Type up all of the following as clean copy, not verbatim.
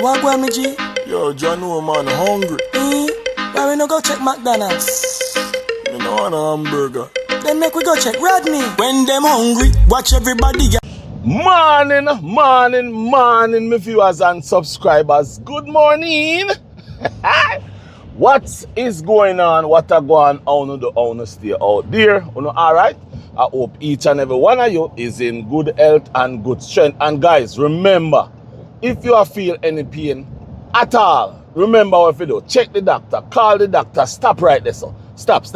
What go me G? Yo, John, no man, hungry. Why we no go check McDonald's? Me no want a hamburger. Then make we go check Rodney. When them hungry, watch everybody get. Morning, my viewers and subscribers. Good morning. What is going on? What are going on? The honesty out there? All right. I hope each and every one of you is in good health and good strength. And guys, remember, if you feel any pain at all, remember what you do. Check the doctor. Call the doctor. Stop right there, so. Stop.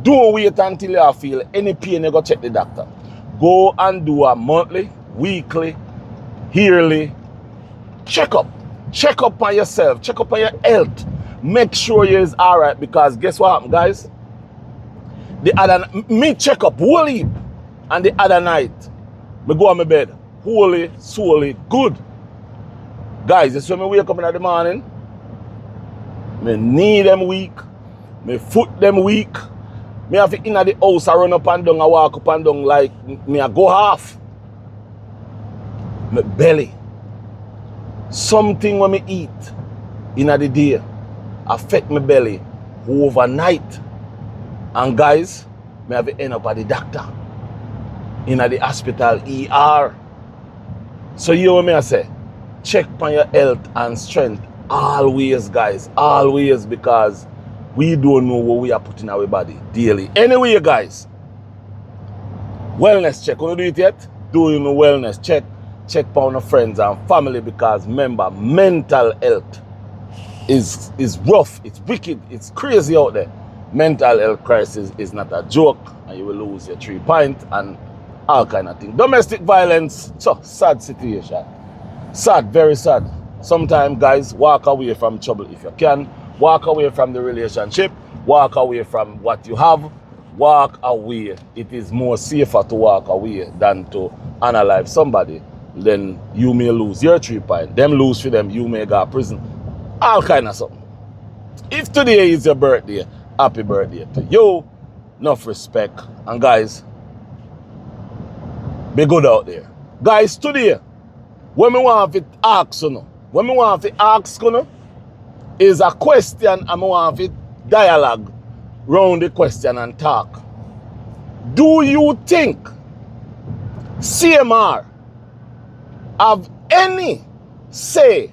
Don't wait until you feel any pain. You go check the doctor. Go and do a monthly, weekly, yearly checkup. Check up on yourself. Check up on your health. Make sure you is all right, because guess what happened, guys? Me check up whole heap, and the other night, me go on my bed, holy, solely good. Guys, you see me wake up in the morning, me knee them weak, me foot them weak. Me have to in the house, I run up and down, I walk up and down like me I go half. My belly. Something when me eat in the day affect my belly overnight. And guys, me have to end up at the doctor. In the hospital, ER. So you know what I say? Check on your health and strength. Always, guys. Always, because we don't know what we are putting in our body daily. Anyway, guys, wellness check. When you do it yet? Do you know wellness check? Check on your friends and family, because remember, mental health is rough, it's wicked, it's crazy out there. Mental health crisis is not a joke, and you will lose your 3 points and all kind of things. Domestic violence, so sad situation. Sad, very sad. Sometimes, guys, walk away from trouble if you can. Walk away from the relationship. Walk away from what you have. Walk away. It is more safer to walk away than to unalive somebody. Then you may lose your 3 points. Them lose for them, you may go to prison. All kind of something. If today is your birthday, happy birthday to you. Enough respect. And guys, be good out there. Guys, today, what me want to ask you, is a question, and I want to dialogue round the question and talk. Do you think CMR have any say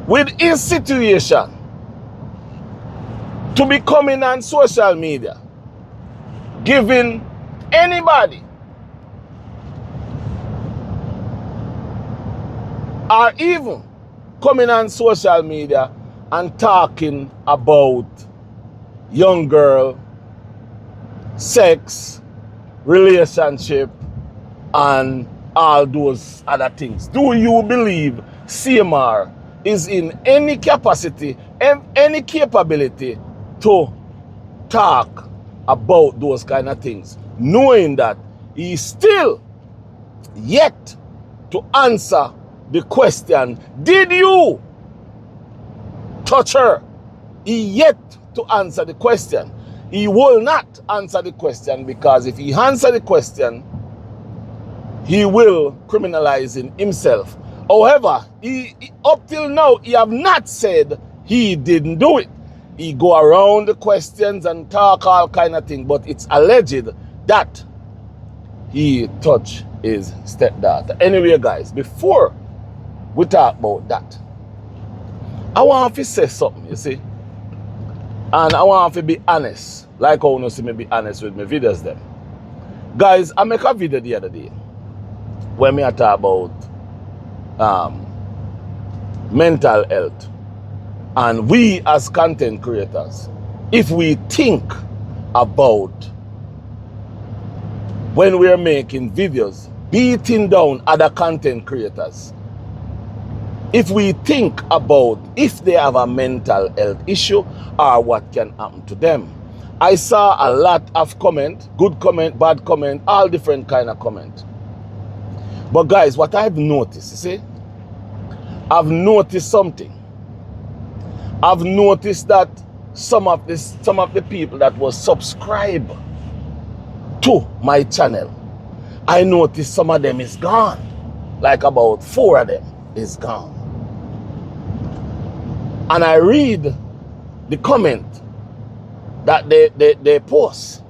with his situation to be coming on social media, giving anybody or even coming on social media and talking about young girl, sex, relationship, and all those other things? Do you believe CMR is in any capacity and any capability to talk about those kind of things, knowing that he still yet to answer the question, did you touch her? He yet to answer the question. He will not answer the question, because if he answer the question, he will criminalize himself. However, he up till now, he have not said he didn't do it. He go around the questions and talk all kind of things, but it's alleged that he touched his stepdaughter. Anyway, guys, before we talk about that, I want to say something, you see. And I want to be honest, like I want to see me be honest with my videos them. Guys, I make a video the other day when me talk about mental health. And we as content creators, if we think about when we're making videos, beating down other content creators, if we think about if they have a mental health issue or what can happen to them. I saw a lot of comment, good comment, bad comment, all different kind of comment. But guys, what I've noticed, you see, I've noticed something. I've noticed that some of the people that was subscribed to my channel, I noticed some of them is gone. Like about 4 of them. is gone. And I read the comment that they post,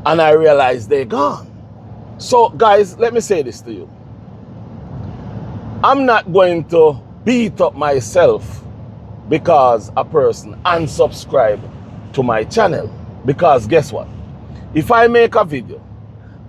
and I realize they're gone. So guys, let me say this to you. I'm not going to beat up myself because a person unsubscribe to my channel. Because guess what? If I make a video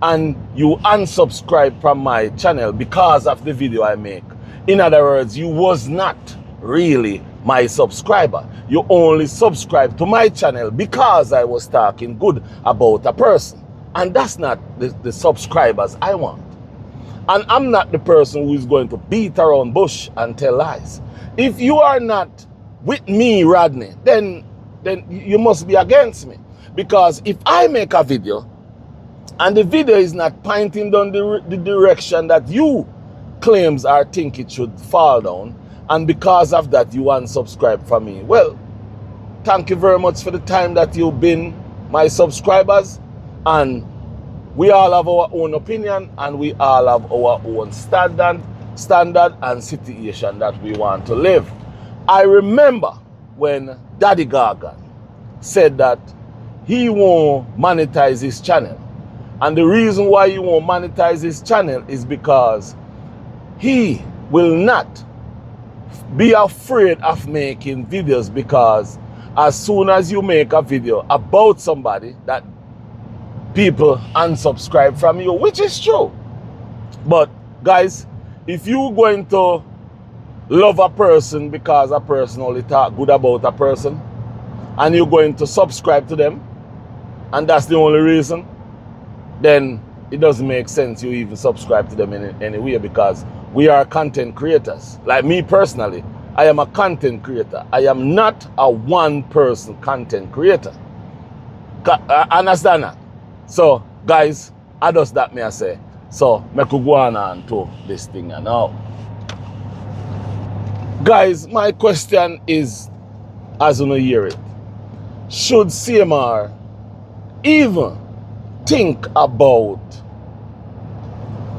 and you unsubscribe from my channel because of the video I make, in other words, you was not really my subscriber. You only subscribe to my channel because I was talking good about a person. And that's not the subscribers I want. And I'm not the person who is going to beat around bush and tell lies. If you are not with me, Rodney, then you must be against me. Because if I make a video and the video is not pointing down the direction that you claims or think it should fall down, and because of that you unsubscribe from me, well, thank you very much for the time that you've been my subscribers, and we all have our own opinion and we all have our own standard and situation that we want to live. I remember when Daddy Gargan said that he won't monetize his channel. And the reason why he won't monetize his channel is because he will not be afraid of making videos, because as soon as you make a video about somebody, that people unsubscribe from you, which is true. But guys, if you're going to love a person because a person only talk good about a person, and you're going to subscribe to them, and that's the only reason, then it doesn't make sense you even subscribe to them in any way, because we are content creators. Like me personally, I am a content creator. I am not a one-person content creator. Understand that? So, guys, I just that me I say. So, me could go on to this thing now. Guys, my question is, as you hear it, should CMR even think about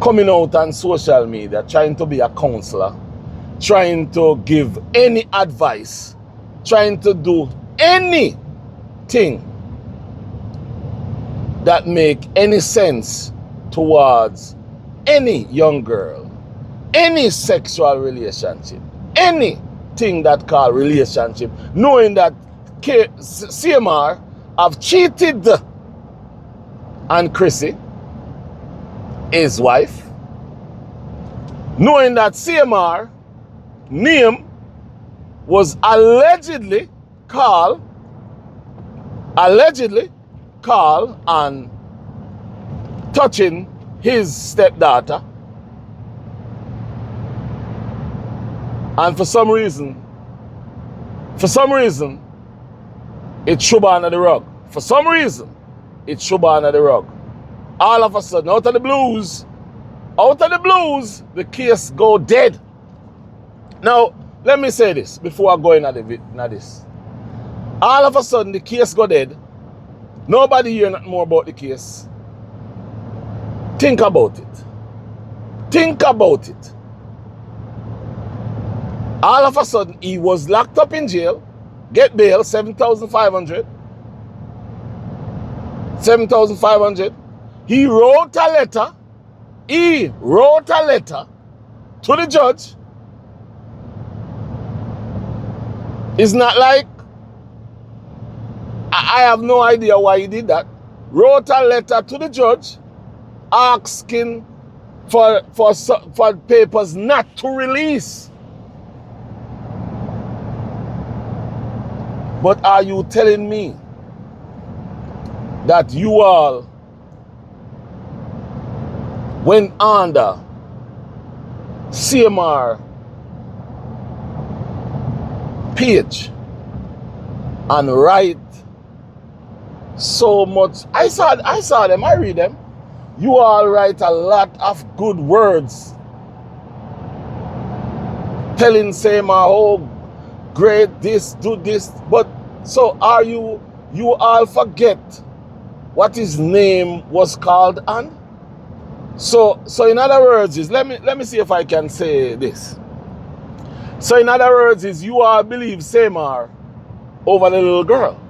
coming out on social media, trying to be a counselor, trying to give any advice, trying to do anything that make any sense towards any young girl, any sexual relationship, anything that called relationship, knowing that CMR have cheated on Chrissy, his wife, knowing that CMR name was allegedly called on touching his stepdaughter, and for some reason it should be under the rug. For some reason it should be under the rug. All of a sudden, out of the blues, the case go dead. Now, let me say this before I go into this. All of a sudden, the case go dead. Nobody hear nothing more about the case. Think about it. Think about it. All of a sudden, he was locked up in jail, get bail, 7,500. 7,500. He wrote a letter to the judge. It's not like, I have no idea why he did that. Wrote a letter to the judge asking for papers not to release. But are you telling me that you all went under CMR page and write so much? I saw them, I read them. You all write a lot of good words telling CMR, oh great, this, do this. But so are you all forget what his name was called on? So in other words, let me see if I can say this. So in other words, is you all believe CMR over the little girl.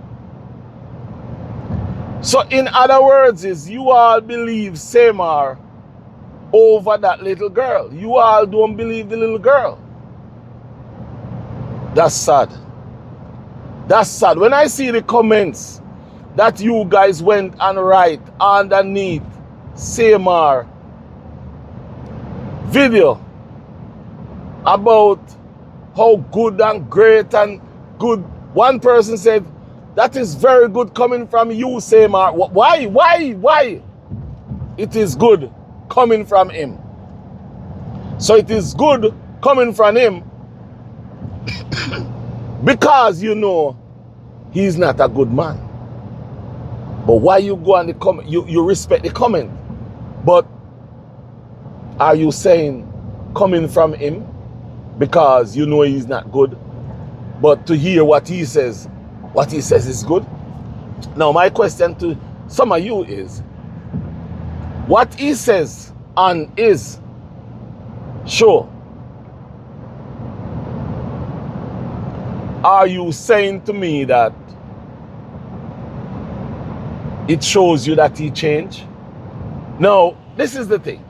So in other words, is you all believe CMR over that little girl. You all don't believe the little girl. That's sad. That's sad. When I see the comments that you guys went and write underneath CMR video about how good and great and good. One person said, that is very good coming from you, CMR. Why? It is good coming from him. So it is good coming from him because you know he's not a good man. But why you go on the comment? You respect the comment. But are you saying coming from him because you know he's not good? But to hear what he says is good? Now my question to some of you is, what he says on his show, are you saying to me that it shows you that he changed? No, this is the thing.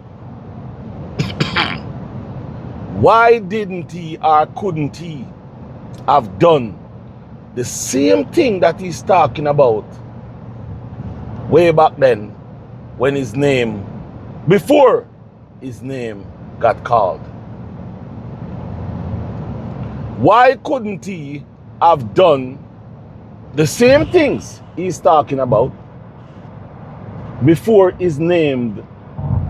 Why didn't he or couldn't he have done the same thing that he's talking about way back then when before his name got called? Why couldn't he have done the same things he's talking about before his name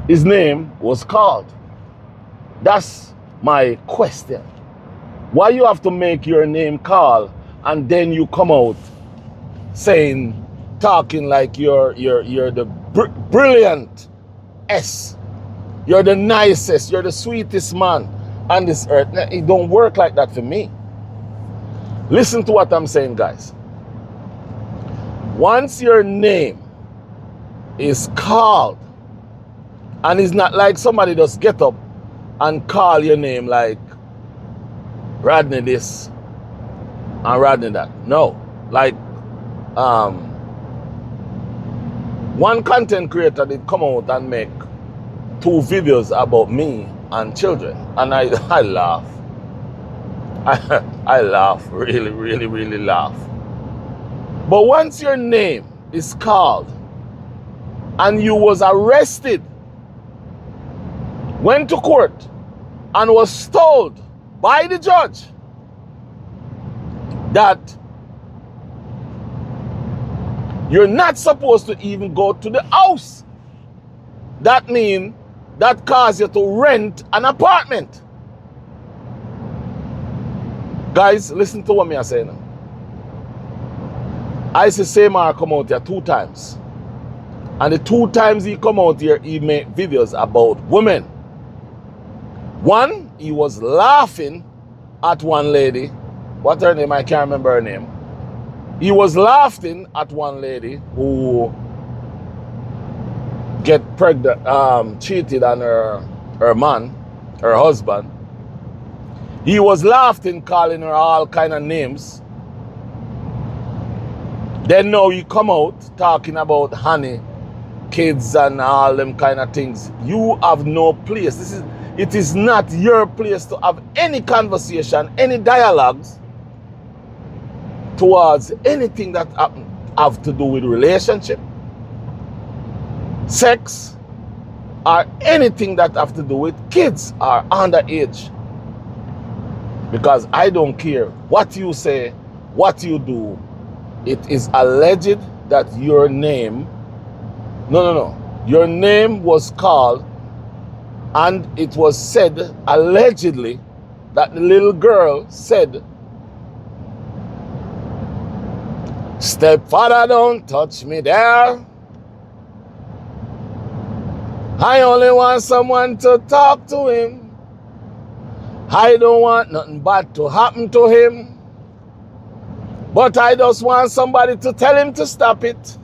was called? That's my question. Why you have to make your name call and then you come out talking like you're the brilliant S, you're the nicest, you're the sweetest man on this earth? It don't work like that for me. Listen to what I'm saying, guys. Once your name is called, and it's not like somebody just get up and call your name like Rodney this and Rodney that. No. Like one content creator did come out and make 2 videos about me and children, and I laugh. I laugh, really laugh. But once your name is called and you was arrested, went to court and was told by the judge that you're not supposed to even go to the house, that means that cause you to rent an apartment. Guys, listen to what me I say now. I see CMR come out here 2 times. And the 2 times he come out here, he made videos about women. One, he was laughing at one lady. What's her name? I can't remember her name. He was laughing at one lady who get pregnant, cheated on her man, her husband. He was laughing, calling her all kind of names. Then now he come out talking about honey, kids and all them kind of things. You have no place. It is not your place to have any conversation, any dialogues towards anything that have to do with relationship, sex, or anything that have to do with kids or underage. Because I don't care what you say, what you do. It is alleged that your name, your name was called, and it was said allegedly that the little girl said, "Stepfather, don't touch me there. I only want someone to talk to him. I don't want nothing bad to happen to him. But I just want somebody to tell him to stop it.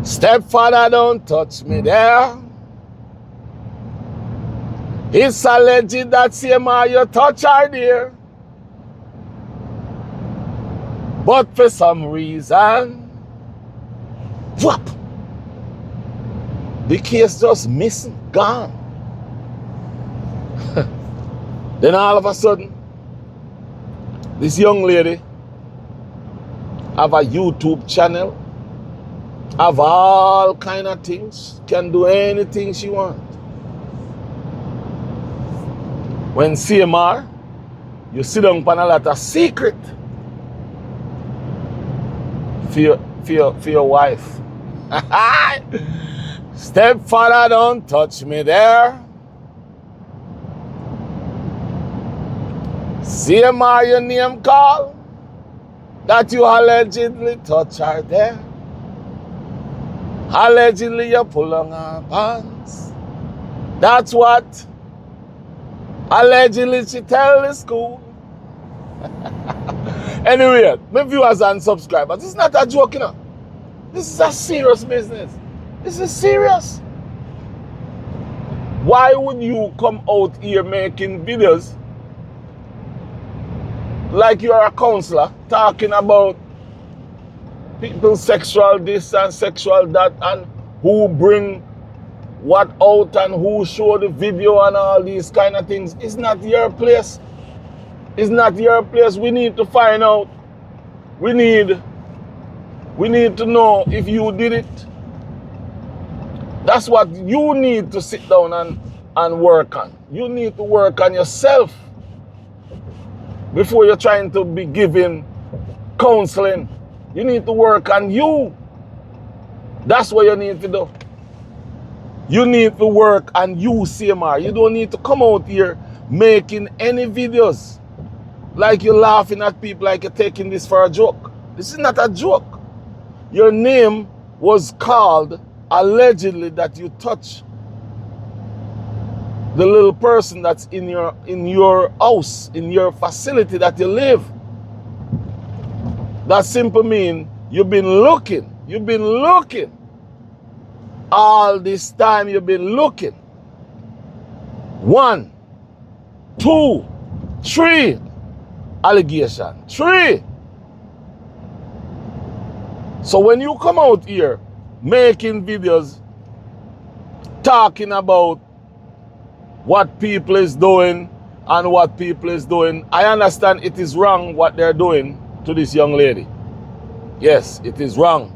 Stepfather, don't touch me there. It's alleged that CMR you touch her there. But for some reason, whap, the case just missing, gone. Then all of a sudden, this young lady have a YouTube channel, have all kind of things, can do anything she wants. When CMR, you sit down upon a lot of secret for your wife. Stepfather, don't touch me there. CMR, your name call that you allegedly touch her there. Allegedly you pull on her pants. That's what allegedly she tell the school. Anyway, my viewers and subscribers, this is not a joke, you know. This is a serious business. This is serious. Why would you come out here making videos like you are a counselor talking about people's sexual this and sexual that and who bring what out and who show the video and all these kind of things? It's not your place. It's not your place. We need to find out. We need to know if you did it. That's what you need to sit down and work on. You need to work on yourself before you're trying to be giving counseling. You need to work on you. That's what you need to do. You need to work on you, CMR. You don't need to come out here making any videos like you're laughing at people, like you're taking this for a joke. This is not a joke. Your name was called allegedly that you touch the little person that's in your house, in your facility that you live. That simply means you've been looking. You've been looking. All this time you've been looking. 1, 2, 3 allegation. 3. So when you come out here making videos talking about what people is doing and what people is doing, I understand it is wrong what they're doing to this young lady. Yes, it is wrong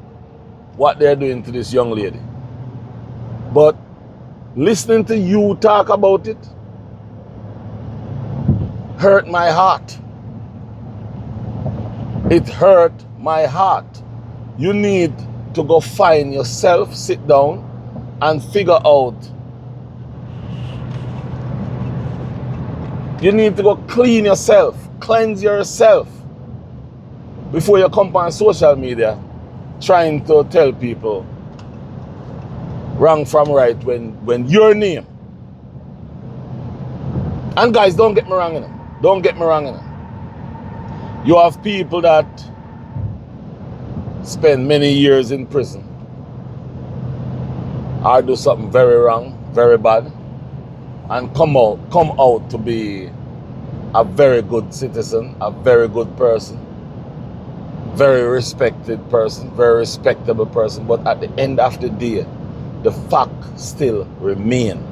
what they're doing to this young lady. But listening to you talk about it hurt my heart. It hurt my heart. You need to go find yourself, sit down and figure out. You need to go clean yourself, cleanse yourself before you come on social media trying to tell people wrong from right when your name. And guys, don't get me wrong in it. Don't get me wrong in it. You have people that spend many years in prison or do something very wrong, very bad, and come out to be a very good citizen, a very good person, very respected person, very respectable person. But at the end of the day, the fact still remain.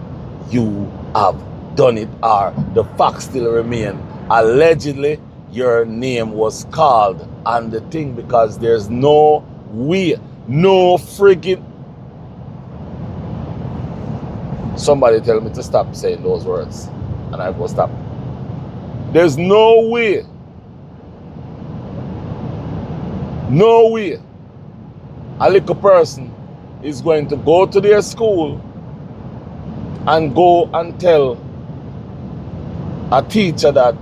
You have done it, or the fact still remain. Allegedly, your name was called on the thing, because there's no way, no friggin'. Somebody tell me to stop saying those words, and I will stop. There's no way, no way a little person is going to go to their school and go and tell a teacher that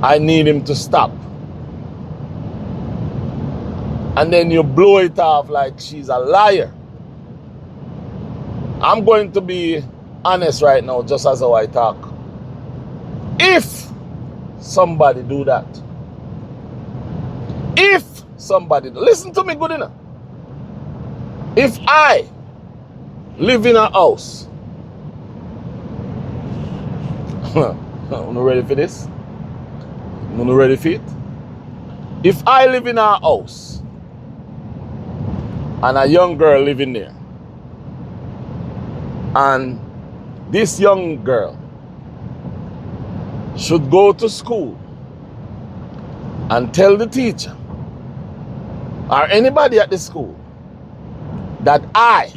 I need him to stop. And then you blow it off like she's a liar. I'm going to be honest right now, just as how I talk. If somebody do that, if somebody, listen to me good enough. If I live in a house. You ready for this? You ready for it? If I live in a house and a young girl living there, and this young girl should go to school and tell the teacher or anybody at the school that I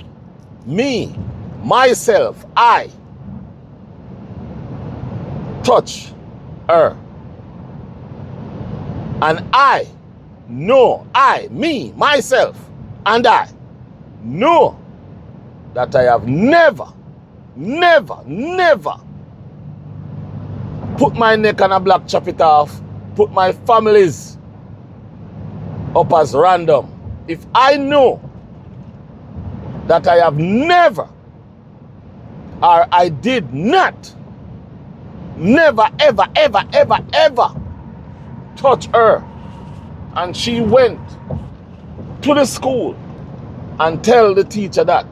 touch her, and I know, myself, and I know that I have never put my neck on a block, chop it off, put my families up as random. If I know that I have never, or I did not, never, ever touch her, and she went to the school and tell the teacher that,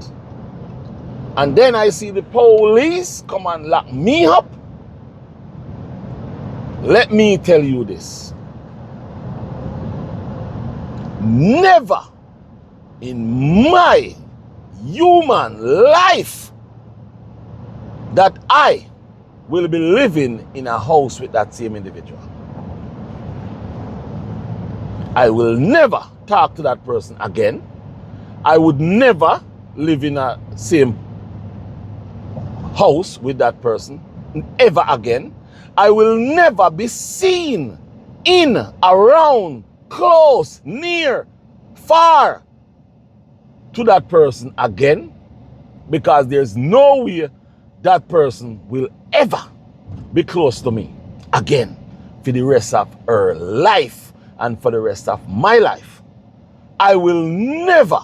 and then I see the police come and lock me up, let me tell you this. Never in my human life that I will be living in a house with that same individual. I will never talk to that person again. I would never live in a same house with that person ever again. I will never be seen in, around, close, near, far to that person again, because there's no way that person will ever be close to me again for the rest of her life and for the rest of my life. I will never.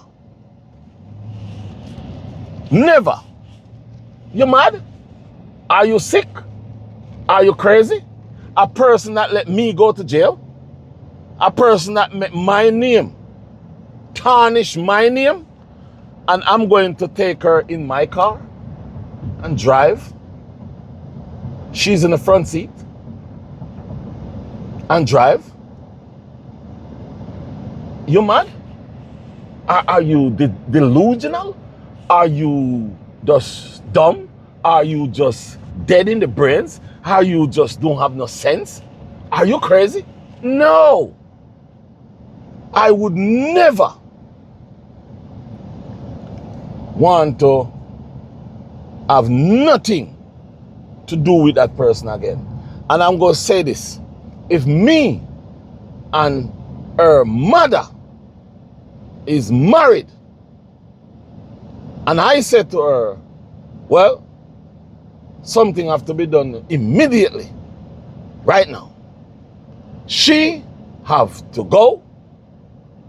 You mad? Are you sick? Are you crazy? A person that let me go to jail? A person that made my name, tarnish my name, and I'm going to take her in my car and drive? She's in the front seat and drive? You mad? Are you delusional? Are you just dumb? Are you just dead in the brains? Are you just don't have no sense? Are you crazy? No. I would never want to have nothing to do with that person again. And I'm going to say this. If me and her mother is married, and I said to her, well, something have to be done immediately, right now. She have to go,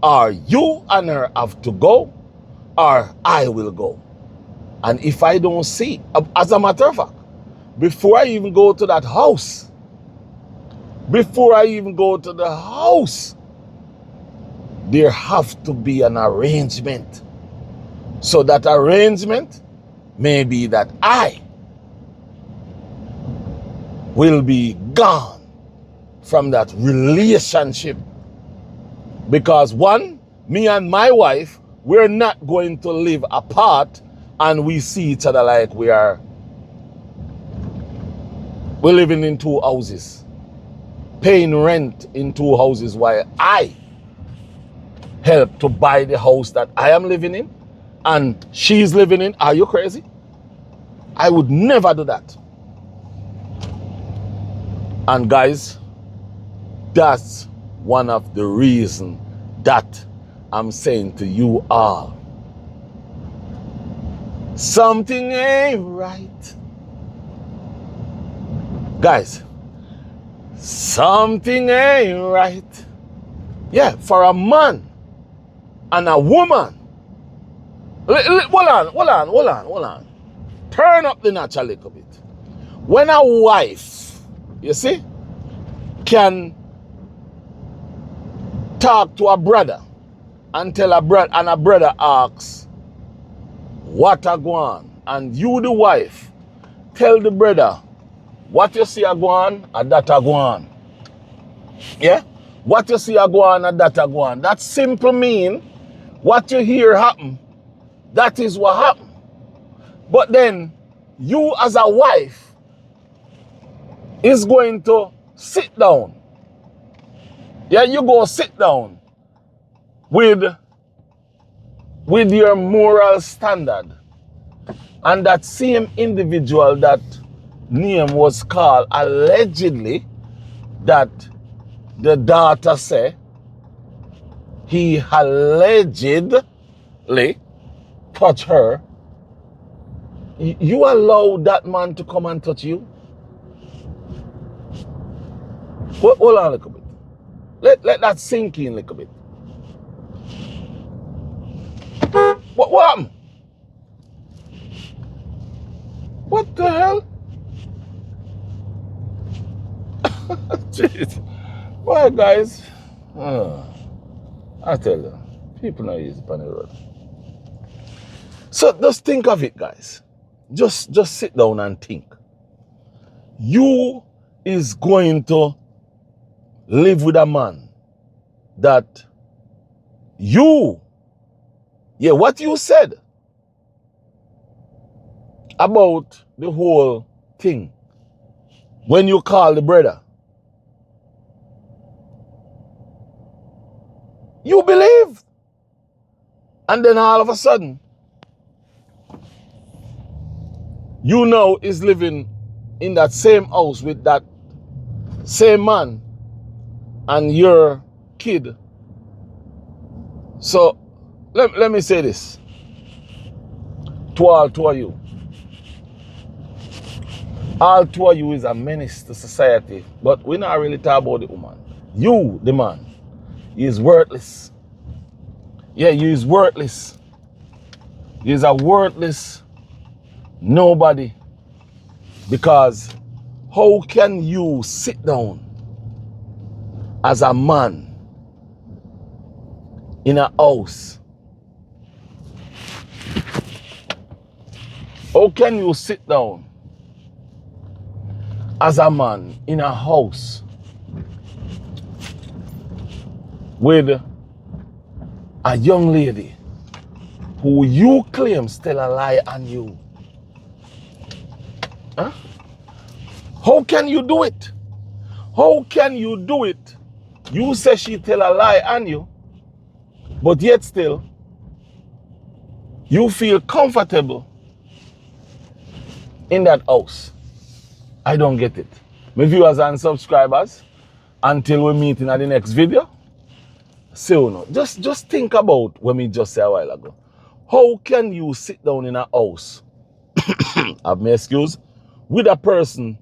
or you and her have to go, or I will go. And if I don't see, as a matter of fact, before I even go to that house, there have to be an arrangement. So that arrangement may be that I will be gone from that relationship. Because one, me and my wife, we're not going to live apart and we see each other like we're living in two houses, paying rent in two houses while I help to buy the house that I am living in and she's living in. Are you crazy? I would never do that. And guys, that's one of the reasons that I'm saying to you all, something ain't right. Guys, something ain't right. Yeah, for a man and a woman. Hold on. Turn up the notch a little bit. When a wife, you see, can talk to a brother and tell a brother, and a brother asks what a go on. And you, the wife, tell the brother, what you see a go on, and that a go on. Yeah? What you see a go on, and that a go on. That simple mean, what you hear happen, that is what happened. But then, you as a wife is going to sit down. Yeah, you go sit down with your moral standard. And that same individual that name was called allegedly, that the daughter say he allegedly touched her. You allow that man to come and touch you? Hold on a little bit. Let that sink in a little bit. What happened? What the hell? Jeez. Well, guys, I tell you, people not easy on the road. So just think of it, guys. Just sit down and think. You is going to live with a man that what you said about the whole thing when you call the brother, you believe. And then all of a sudden, you now is living in that same house with that same man and your kid. So let me say this to all two of you. All two of you is a menace to society, but we're not really talking about the woman. You, the man, is worthless. Yeah, you is worthless. He's a worthless nobody. Because how can you sit down as a man in a house? How can you sit down as a man in a house with a young lady who you claim tell a lie on you? Huh? How can you do it? How can you do it? You say she tell a lie on you, but yet still you feel comfortable in that house. I don't get it. My viewers and subscribers, until we meet in the next video, just think about what me just said a while ago. How can you sit down in a house, have me excuse, with a person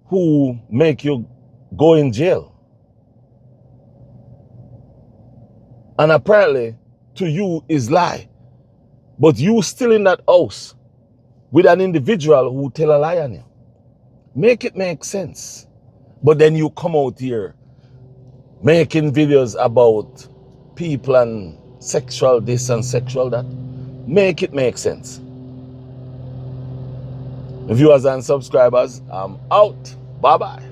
who make you go in jail? And apparently to you is lie. But you still in that house with an individual who tell a lie on you. Make it make sense. But then you come out here making videos about people and sexual this and sexual that. Make it make sense. Viewers and subscribers, I'm out. Bye-bye.